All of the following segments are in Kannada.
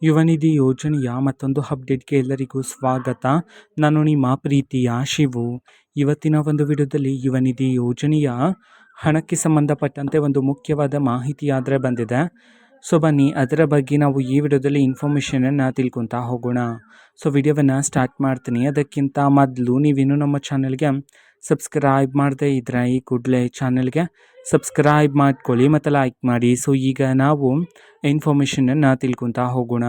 ಯುವನಿಧಿ ಯೋಜನೆಯ ಮತ್ತೊಂದು ಅಪ್ಡೇಟ್ಗೆ ಎಲ್ಲರಿಗೂ ಸ್ವಾಗತ. ನಾನು ನಿಮ್ಮ ಪ್ರೀತಿಯ ಶಿವು. ಇವತ್ತಿನ ಒಂದು ವಿಡಿಯೋದಲ್ಲಿ ಯುವನಿಧಿ ಯೋಜನೆಯ ಹಣಕ್ಕೆ ಸಂಬಂಧಪಟ್ಟಂತೆ ಒಂದು ಮುಖ್ಯವಾದ ಮಾಹಿತಿ ಆದರೆ ಬಂದಿದೆ. ಸೊ ಬನ್ನಿ ಅದರ ಬಗ್ಗೆ ನಾವು ಈ ವಿಡಿಯೋದಲ್ಲಿ ಇನ್ಫಾರ್ಮೇಷನನ್ನು ತಿಳ್ಕೊತಾ ಹೋಗೋಣ. ಸೊ ವಿಡಿಯೋವನ್ನು ಸ್ಟಾರ್ಟ್ ಮಾಡ್ತೀನಿ. ಅದಕ್ಕಿಂತ ಮೊದಲು ನೀವಿನ್ನೂ ನಮ್ಮ ಚಾನಲ್ಗೆ ಸಬ್ಸ್ಕ್ರೈಬ್ ಮಾಡದೇ ಇದ್ದರೆ ಈ ಕೂಡಲೇ ಚಾನಲ್ಗೆ ಸಬ್ಸ್ಕ್ರೈಬ್ ಮಾಡ್ಕೊಳ್ಳಿ ಮತ್ತು ಲೈಕ್ ಮಾಡಿ. ಸೊ ಈಗ ನಾವು ಇನ್ಫಾರ್ಮೇಷನನ್ನು ತಿಳ್ಕೊತಾ ಹೋಗೋಣ.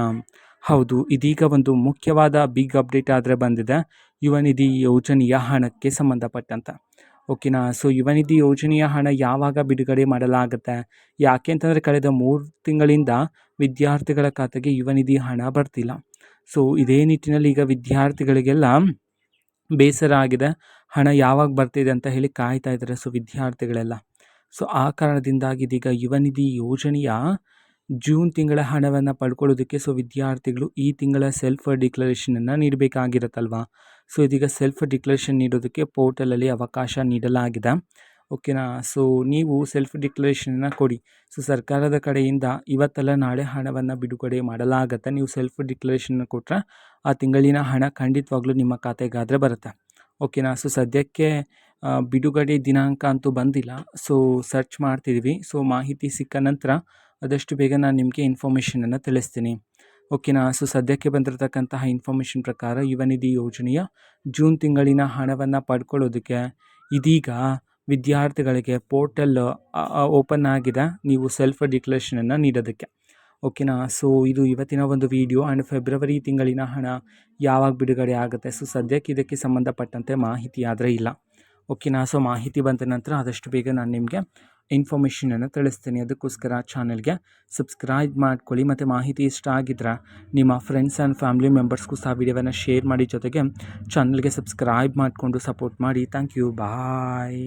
ಹೌದು, ಇದೀಗ ಒಂದು ಮುಖ್ಯವಾದ ಬಿಗ್ ಅಪ್ಡೇಟ್ ಆದರೆ ಬಂದಿದೆ ಯುವನಿಧಿ ಯೋಜನೆಯ ಹಣಕ್ಕೆ ಸಂಬಂಧಪಟ್ಟಂತೆ. ಓಕೆನಾ. ಸೊ ಯುವನಿಧಿ ಯೋಜನೆಯ ಹಣ ಯಾವಾಗ ಬಿಡುಗಡೆ ಮಾಡಲಾಗುತ್ತೆ, ಯಾಕೆ ಅಂತಂದರೆ ಕಳೆದ 3 ತಿಂಗಳಿಂದ ವಿದ್ಯಾರ್ಥಿಗಳ ಖಾತೆಗೆ ಯುವನಿಧಿ ಹಣ ಬರ್ತಿಲ್ಲ. ಸೊ ಇದೇ ನಿಟ್ಟಿನಲ್ಲಿ ಈಗ ವಿದ್ಯಾರ್ಥಿಗಳಿಗೆಲ್ಲ ಬೇಸರ ಆಗಿದೆ. ಹಣ ಯಾವಾಗ ಬರ್ತಿದೆ ಅಂತ ಹೇಳಿ ಕಾಯ್ತಾ ಇದ್ದಾರೆ ಸೊ ವಿದ್ಯಾರ್ಥಿಗಳೆಲ್ಲ. ಸೊ ಆ ಕಾರಣದಿಂದಾಗಿ ಇದೀಗ ಯುವನಿಧಿ ಯೋಜನೆಯ ಜೂನ್ ತಿಂಗಳ ಹಣವನ್ನು ಪಡ್ಕೊಳ್ಳೋದಕ್ಕೆ ಸೊ ವಿದ್ಯಾರ್ಥಿಗಳು ಈ ತಿಂಗಳ ಸೆಲ್ಫ್ ಡಿಕ್ಲರೇಷನನ್ನು ನೀಡಬೇಕಾಗಿರುತ್ತಲ್ವಾ. ಸೊ ಇದೀಗ ಸೆಲ್ಫ್ ಡಿಕ್ಲರೇಷನ್ ನೀಡೋದಕ್ಕೆ ಪೋರ್ಟಲಲ್ಲಿ ಅವಕಾಶ ನೀಡಲಾಗಿದೆ. ಓಕೆನಾ. ಸೊ ನೀವು ಸೆಲ್ಫ್ ಡಿಕ್ಲರೇಷನನ್ನು ಕೊಡಿ. ಸೊ ಸರ್ಕಾರದ ಕಡೆಯಿಂದ ಇವತ್ತಲ್ಲ ನಾಳೆ ಹಣವನ್ನು ಬಿಡುಗಡೆ ಮಾಡಲಾಗುತ್ತೆ. ನೀವು ಸೆಲ್ಫ್ ಡಿಕ್ಲರೇಷನ್ ಕೊಟ್ಟರೆ ಆ ತಿಂಗಳಿನ ಹಣ ಖಂಡಿತವಾಗ್ಲೂ ನಿಮ್ಮ ಖಾತೆಗಾದರೆ ಬರುತ್ತೆ. ಓಕೆನಾ. ಸೊ ಸದ್ಯಕ್ಕೆ ಬಿಡುಗಡೆ ದಿನಾಂಕ ಅಂತೂ ಬಂದಿಲ್ಲ. ಸೊ ಸರ್ಚ್ ಮಾಡ್ತಿದ್ದೀವಿ. ಸೊ ಮಾಹಿತಿ ಸಿಕ್ಕ ನಂತರ ಆದಷ್ಟು ಬೇಗ ನಾನು ನಿಮಗೆ ಇನ್ಫಾರ್ಮೇಷನನ್ನು ತಿಳಿಸ್ತೀನಿ. ಓಕೆನಾ. ಸೊ ಸದ್ಯಕ್ಕೆ ಬಂದಿರತಕ್ಕಂತಹ ಇನ್ಫಾರ್ಮೇಷನ್ ಪ್ರಕಾರ ಯುವನಿಧಿ ಯೋಜನೆಯ ಜೂನ್ ತಿಂಗಳಿನ ಹಣವನ್ನು ಪಡ್ಕೊಳ್ಳೋದಕ್ಕೆ ಇದೀಗ ವಿದ್ಯಾರ್ಥಿಗಳಿಗೆ ಪೋರ್ಟಲ್ ಓಪನ್ ಆಗಿದೆ, ನೀವು ಸೆಲ್ಫ್ ಡಿಕ್ಲರೇಷನನ್ನು ನೀಡೋದಕ್ಕೆ. ಓಕೆನಾ. ಸೊ ಇದು ಇವತ್ತಿನ ಒಂದು ವಿಡಿಯೋ. ಆ್ಯಂಡ್ ಫೆಬ್ರವರಿ ತಿಂಗಳಿನ ಹಣ ಯಾವಾಗ ಬಿಡುಗಡೆ ಆಗುತ್ತೆ, ಸೊ ಸದ್ಯಕ್ಕೆ ಇದಕ್ಕೆ ಸಂಬಂಧಪಟ್ಟಂತೆ ಮಾಹಿತಿ ಆದರೆ ಇಲ್ಲ. ಓಕೆನಾ. ಸೊ ಮಾಹಿತಿ ಬಂದ ನಂತರ ಆದಷ್ಟು ಬೇಗ ನಾನು ನಿಮಗೆ ಇನ್ಫಾರ್ಮೇಷನನ್ನು ತಿಳಿಸ್ತೀನಿ. ಅದಕ್ಕೋಸ್ಕರ ಚಾನಲ್ಗೆ ಸಬ್ಸ್ಕ್ರೈಬ್ ಮಾಡ್ಕೊಳ್ಳಿ ಮತ್ತು ಮಾಹಿತಿ ಇಷ್ಟ ಆಗಿದ್ರೆ ನಿಮ್ಮ ಫ್ರೆಂಡ್ಸ್ ಆ್ಯಂಡ್ ಫ್ಯಾಮಿಲಿ ಮೆಂಬರ್ಸ್ಗೂ ಸಹ ವಿಡಿಯೋವನ್ನು ಶೇರ್ ಮಾಡಿ, ಜೊತೆಗೆ ಚಾನಲ್ಗೆ ಸಬ್ಸ್ಕ್ರೈಬ್ ಮಾಡಿಕೊಂಡು ಸಪೋರ್ಟ್ ಮಾಡಿ. Thank you. ಬಾಯ್.